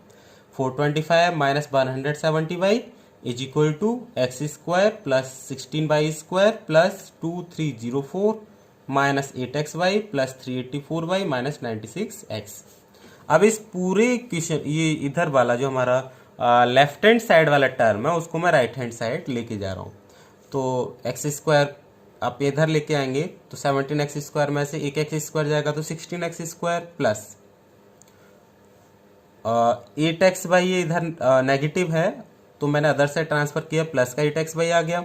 425 minus 170 y is equal to X square plus 16 y square plus 2304 minus 8x y plus 384 y minus 96x। अब इस पूरे इक्वेशन ये इधर वाला जो हमारा लेफ्ट हैंड साइड वाला टर्म है उसको मैं राइट हैंड साइड लेके जा रहा हूँ। तो एक्स स्क्वायर आप इधर लेके आएंगे तो 17x स्क्वायर में से एक एक्स स्क्वायर जाएगा तो 16x square plus 8x by, ये इधर नेगेटिव है तो मैंने अदर साइड ट्रांसफर किया, प्लस का 8x बाई आ गया,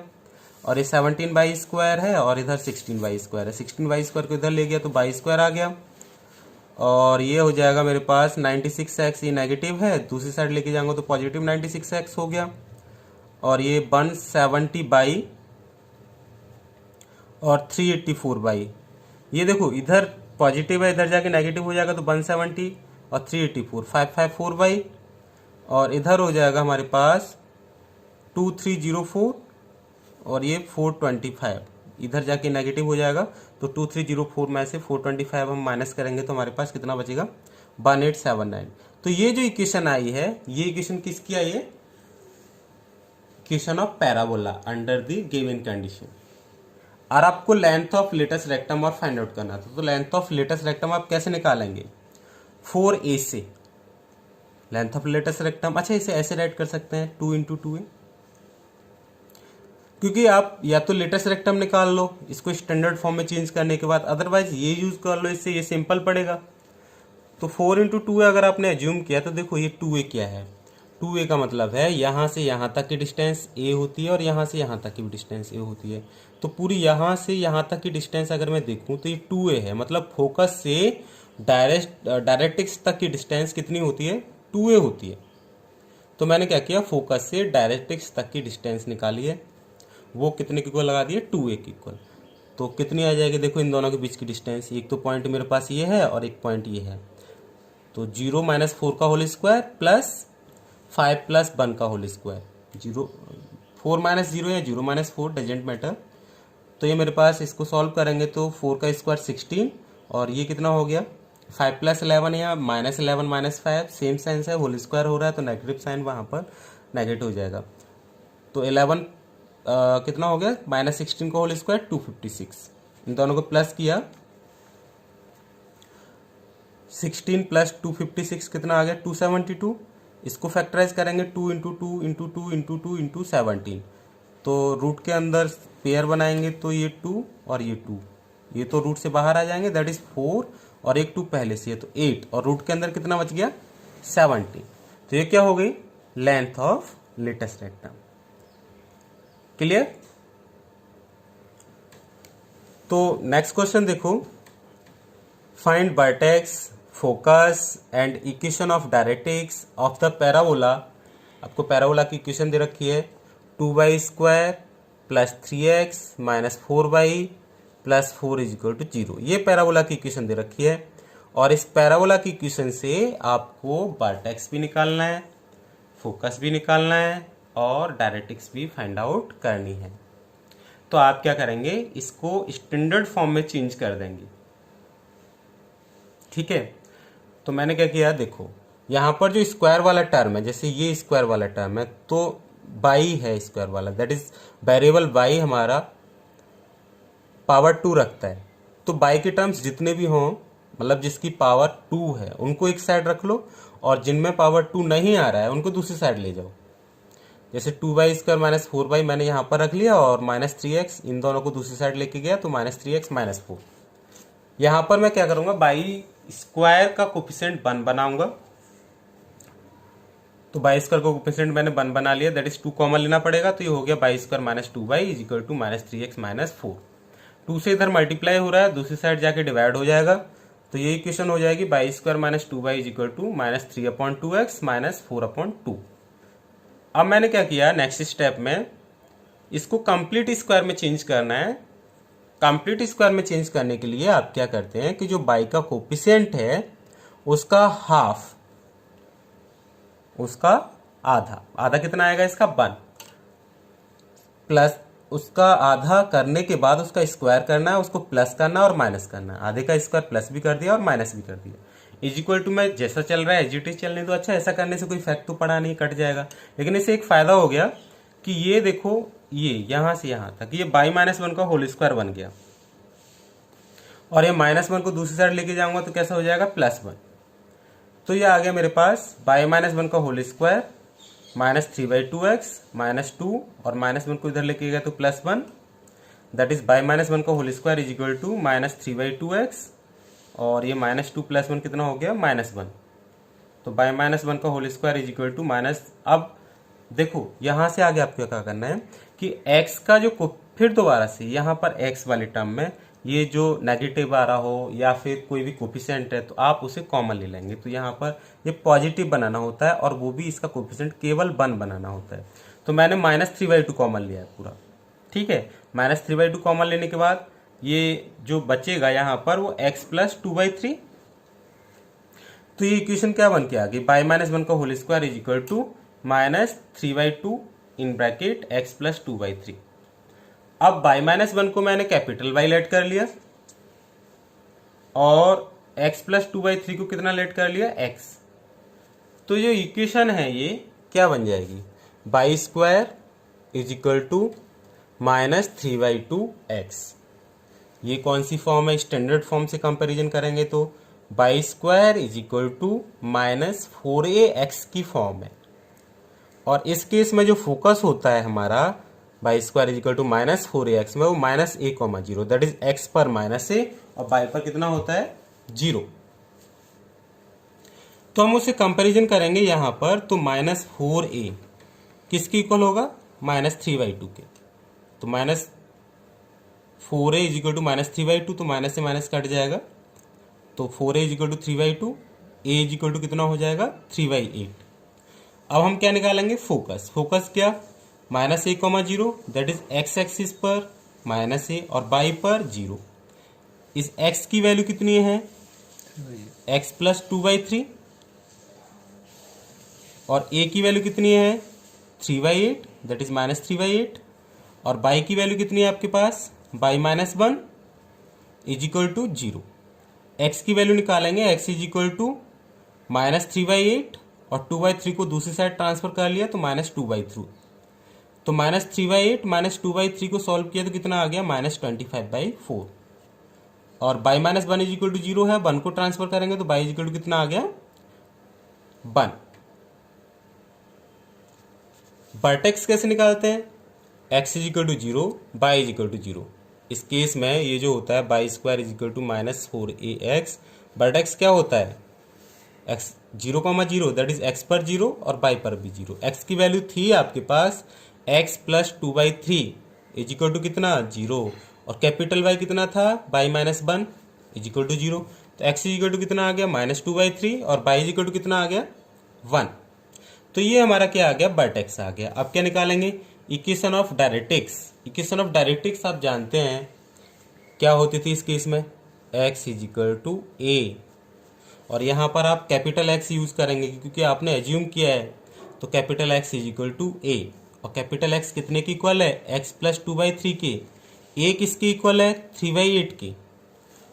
और ये 17 बाई स्क्वायर है और इधर 16 बाई स्क्वायर है, 16 बाई स्क्वायर को इधर ले गया तो बाई स्क्वायर आ गया, और ये हो जाएगा मेरे पास 96x, ये नेगेटिव है, दूसरी साइड लेके जाऊंगा तो पॉजिटिव 96x हो गया। और ये 170 बाई और 384 बाई, ये देखो इधर पॉजिटिव है, इधर जाके नेगेटिव हो जाएगा तो 170 और 384 554 बाई, और इधर हो जाएगा हमारे पास 2304 और ये 425, इधर जाके नेगेटिव हो जाएगा तो 2304 में से 425 हम माइनस करेंगे तो हमारे पास कितना बचेगा 1879। तो ये जो इक्वेशन आई है, ये इक्वेशन किसकी आई है? Equation of parabola under the given condition. और आपको लेंथ ऑफ लेटस रेक्टम और फाइंड आउट करना था, तो लेंथ ऑफ लेटस रेक्टम आप कैसे निकालेंगे? 4a से लेंथ ऑफ लेटस रेक्टम, अच्छा इसे ऐसे राइट कर सकते हैं 2 × 2a, क्योंकि आप या तो लेटेस्ट रेक्टम निकाल लो इसको स्टैंडर्ड फॉर्म में चेंज करने के बाद, अदरवाइज ये यूज कर लो, इससे ये सिंपल पड़ेगा। तो 4 × 2a अगर आपने एज्यूम किया तो देखो ये 2a क्या है, 2a का मतलब है यहाँ से यहाँ तक की डिस्टेंस a होती है और यहाँ से यहाँ तक की भी डिस्टेंस a होती है। तो पूरी यहाँ से यहाँ तक की डिस्टेंस अगर मैं देखूँ तो ये 2a है, मतलब फोकस से डायरेक्ट्रिक्स तक की डिस्टेंस कितनी होती है? 2a होती है। तो मैंने क्या किया, फोकस से डायरेक्ट्रिक्स तक की डिस्टेंस निकाली है, वो कितने की इक्वल लगा दिए? 2a की इक्वल। तो कितनी आ जाएगी? देखो इन दोनों के बीच की डिस्टेंस, एक तो पॉइंट मेरे पास ये है और एक पॉइंट ये है, तो 0 - 4 का होल स्क्वायर प्लस 5 + 1 का होल स्क्वायर, 4 - 0 या 0 - 4 डजेंट मैटर। तो ये मेरे पास इसको सॉल्व करेंगे तो 4 का स्क्वायर 16 और ये कितना हो गया 5 + 11 या -11 - 5 सेम साइन है, होल स्क्वायर हो रहा है तो नेगेटिव साइन वहाँ पर नेगेटिव हो जाएगा। तो 11 कितना हो गया -16 का होल स्क्वायर 256, इन दोनों को प्लस किया, 16 + 256 कितना आ गया 272। इसको फैक्टराइज करेंगे 2 × 2 × 2 × 2 × 17, तो रूट के अंदर पेयर बनाएंगे तो ये 2 और ये 2, ये तो रूट से बाहर आ जाएंगे, दैट इज 4 और एक 2 पहले से है तो 8, और रूट के अंदर कितना बच गया 17। तो ये क्या हो गई length of latus rectum. Clear? तो नेक्स्ट क्वेश्चन देखो, find vertex, focus and equation of directrix of the parabola. आपको पैराबोला की इक्वेशन दे रखी है 2y² + 3x - 4y + 4 = 0। ये पैराबोला की इक्वेशन दे रखी है, और इस पैराबोला की इक्वेशन से आपको वर्टेक्स भी निकालना है, फोकस भी निकालना है और डायरेक्ट्रिक्स भी फाइंड आउट करनी है। तो आप क्या करेंगे, इसको स्टैंडर्ड फॉर्म में चेंज कर देंगे। ठीक है, तो मैंने क्या किया, देखो यहाँ पर जो स्क्वायर वाला टर्म है, जैसे ये स्क्वायर वाला टर्म है तो बाई है स्क्वायर वाला, दैट इज वेरिएबल बाई हमारा पावर 2 रखता है। तो बाई के टर्म्स जितने भी हों, मतलब जिसकी पावर 2 है उनको एक साइड रख लो, और जिनमें पावर 2 नहीं आ रहा है उनको दूसरी साइड ले जाओ। जैसे 2y² - 4y मैंने यहाँ पर रख लिया, और -3x इन दोनों को दूसरी साइड लेके गया तो -3x - 4। यहाँ पर मैं क्या करूँगा, बाई स्क्वायर का कोफिशिएंट 1 बनाऊंगा, तो बाई स्क्वायर का कोफिशिएंट मैंने 1 बना लिया, दैट इज 2 कॉमन लेना पड़ेगा, तो ये हो गया बाई स्क्वायर - 2y = -3x - 4। 2 से इधर मल्टीप्लाई हो रहा है, दूसरी साइड जाके डिवाइड हो जाएगा, तो ये इक्वेशन हो जाएगी बाई स्क्वायर - 2y = -3/2x - 4/2। अब मैंने क्या किया, नेक्स्ट स्टेप में इसको कंप्लीट स्क्वायर में चेंज करना है। कंप्लीट स्क्वायर में चेंज करने के लिए आप क्या करते हैं कि जो बाई का कोफिशिएंट है उसका हाफ, उसका आधा, आधा कितना आएगा इसका 1, प्लस उसका आधा करने के बाद उसका स्क्वायर करना है, उसको प्लस करना है और माइनस करना है। आधे का स्क्वायर प्लस भी कर दिया और माइनस भी कर दिया, इक्वल टू में जैसा चल रहा है एज इट इज चलने दो। अच्छा, ऐसा करने से कोई फैक्ट तो पड़ा नहीं, कट जाएगा, लेकिन इससे एक फायदा हो गया कि ये देखो, ये यहां से यहां तक ये बाई -1 का होल स्क्वायर बन गया, और ये -1 को दूसरी साइड लेके जाऊंगा तो कैसा हो जाएगा +1। तो ये आ गया मेरे पास बाई -1 का होल स्क्वायर -3/2x -2, और -1 को इधर लेके गया तो +1, दैट इज बाई -1 का whole square equal to -3/2x, और ये -2 + 1 कितना हो गया -1। तो बाई -1 का whole square equal to minus. अब देखो यहां से आगे आपको क्या करना है कि x का जो फिर दोबारा से यहाँ पर x वाले टर्म में ये जो नेगेटिव आ रहा हो या फिर कोई भी कोफिशिएंट है तो आप उसे कॉमन ले लेंगे। तो यहाँ पर ये पॉजिटिव बनाना होता है और वो भी इसका कोफिशिएंट केवल 1 बनाना होता है। तो मैंने -3/2 कॉमन लिया है पूरा, ठीक है। -3/2 कॉमन लेने के बाद ये जो बचेगा यहाँ पर वो x + 2/3। तो ये इक्वेशन क्या बन के आ गई, y-1 का whole square is equal to -3/2 in bracket x + 2/3। अब y-1 को मैंने कैपिटल Y लेट कर लिया और x + 2/3 को कितना लेट कर लिया, x। तो जो इक्वेशन है ये क्या बन जाएगी, y² is equal to -3/2x। ये कौन सी फॉर्म है, स्टैंडर्ड फॉर्म से कंपैरिजन करेंगे तो y² is equal to -4ax की फॉर्म है। और इस केस में जो फोकस होता है हमारा y² is equal to -4ax में वो -a,0 दैट इज x पर -a और y पर कितना होता है 0। तो हम उसे कंपैरिजन करेंगे यहाँ पर, तो -4a किसके इक्वल होगा, -3/2 के। तो -4a इज इक्वल टू -3/2, तो माइनस से माइनस कट जाएगा, तो 4a is equal to 3/2, a is equal to कितना हो जाएगा 3/8। अब हम क्या निकालेंगे, फोकस। फोकस क्या, -a,0 that is x axis पर -a और y पर 0। इस x की वैल्यू कितनी है, x + 2/3 और a की वैल्यू कितनी है 3/8 दैट इज -3/8 और y की वैल्यू कितनी है आपके पास y-1 is equal to 0। x की वैल्यू निकालेंगे, x इज इक्वल टू -3/8 और 2/3 को दूसरी साइड ट्रांसफर कर लिया तो -2/3। तो -3/8 -2/3 को सॉल्व किया तो कितना आ गया -25/4 और y-1 इज इक्वल टू 0 है, 1 को ट्रांसफर करेंगे तो y इज इक्वल टू कितना आ गया 1। वर्टेक्स कैसे निकालते हैं, x is equal to 0, y is equal to 0। इस केस में ये जो होता है y² is equal to -4ax, vertex क्या होता है x 0,0 दैट इज x पर 0 और y पर भी 0। x की वैल्यू थी आपके पास x + 2/3 इज इक्वल टू कितना 0 और कैपिटल Y कितना था y-1 इज इक्वल टू 0। तो x इज इक्वल टू कितना आ गया -2/3 और y इज इक्वल टू कितना आ गया 1। तो ये हमारा क्या आ गया, वर्टेक्स आ गया। अब क्या निकालेंगे, equation of directrix. Equation of directrix आप जानते हैं क्या होती थी इस केस में, x is equal to a और यहाँ पर आप कैपिटल X यूज करेंगे क्योंकि आपने एज्यूम किया है। तो capital X is equal to a और कैपिटल X कितने की इक्वल है, x + 2/3 के। a किसके इक्वल है 3/8 के।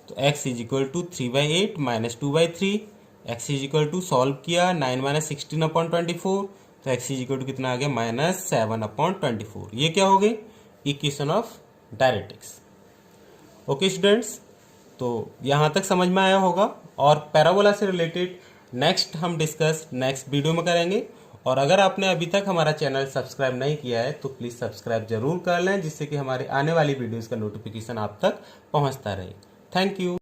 तो x is equal to 3/8 - 2/3, x is equal to solve किया 9 - 16/24, तो x इज इक्वल टू कितना आ गया -7/24। ये क्या हो गई, equation of directrix. Okay students, तो यहाँ तक समझ में आया होगा और पैराबोला से रिलेटेड नेक्स्ट हम डिस्कस नेक्स्ट वीडियो में करेंगे। और अगर आपने अभी तक हमारा चैनल सब्सक्राइब नहीं किया है तो प्लीज़ सब्सक्राइब जरूर कर लें, जिससे कि हमारे आने वाली वीडियोज़ का नोटिफिकेशन आप तक पहुँचता रहे। Thank you.